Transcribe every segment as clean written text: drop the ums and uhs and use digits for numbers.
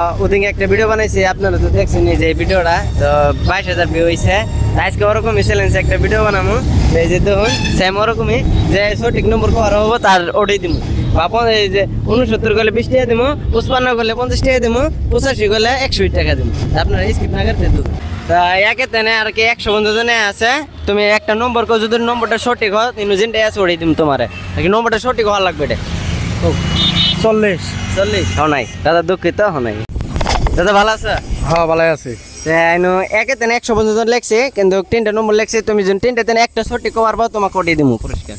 ওদিকে একটা ভিডিও বানাইছি, আপনারা তো দেখছেন এই যে ভিডিওটা, তো 22,000 ভিউ হয়েছে। আজকে ওরকমই চ্যালেঞ্জ একটা ভিডিও বানাবো, এই যে দেখুন সেম ওরকমই, যে সঠিক নম্বর করা হবো তার ওটাই দিব। বাপন এই যে 69 করলে 20 টাকা দিব, 55 করলে 50 টাকা দিব, 85 করলে 120 টাকা দিব। আপনারা স্কিপ না করতে তো একে তেনে আর কি 100 বন্ধু জনে আছে। তুমি একটা নম্বর কো, যদি নম্বরটা সঠিক হয় তিন যেটা আছে ওটাই দিব তোমারে। নম্বরটা সঠিক হওয়া লাগবে এটা। 40 হনাই দাদা, দুঃখিত হনাই। দাদা ভালো আছে? হ্যাঁ ভালো আছে। একে তেনে 100 পর্যন্ত লেখছে, কিন্তু 3টা নম্বর লেখছে। তুমি যদি 3টা তেনে একটা সঠিক করার পর তোমাকে ওটাই দিব পুরস্কার।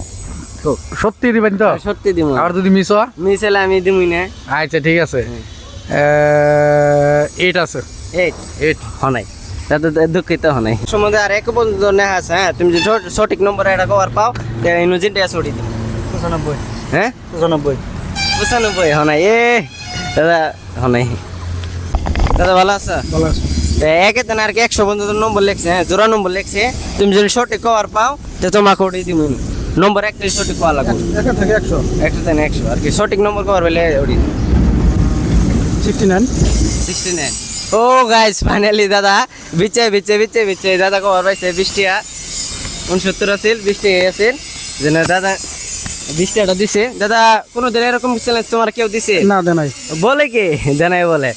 সত্যি দিবেন তো? সত্যি দিব। আর যদি মিস হয়? মিস হলে আমি দিবই না। আচ্ছা ঠিক আছে। 8 আছে। 8 হনাই দাদা, দুঃখিত হনাই। সম্বন্ধে আর এক পর্যন্ত নেওয়া আছে। হ্যাঁ, তুমি যদি সঠিক নম্বর এটা করার পাও যেটা আছে ওটাই দিব। 95। হ্যাঁ 95 হনাই। দাদা হনাই। দাদা ভালো আছে? ভালো আছে। একে তেন আর কি 100 পর্যন্ত নম্বর লেখছে। হ্যাঁ, জোড়া নম্বর লেখছে। তুমি যদি সঠিক কভার পাও তো তোমাকে ওটাই দিব। নম্বর একটাই সঠিক পাওয়া লাগবে। 1 থেকে 100। 1 থেকে 100 আর কি সঠিক নম্বর কভার পেলে ওটাই দিব। 69। ও গাইস, ফাইনালি দাদা বিচে দাদা কভার পাইছে 20 টাকা। 69 আছিল, 20 টাকা আছিল। যেন দাদা 20 টাকা দিছে। দাদা কোনোদিন এরকম চ্যালেঞ্জ তোমার কেউ দিছে? না দেনাই। বলে কি দেনাই বলে।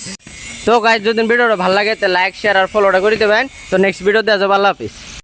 তো গাইস, যদি ভিডিওটা ভালো লাগে তো লাইক শেয়ার আর ফলোটা করে দেবেন। তো নেক্সট ভিডিও দেওয়া যাবে। আল্লাহ হাফিজ।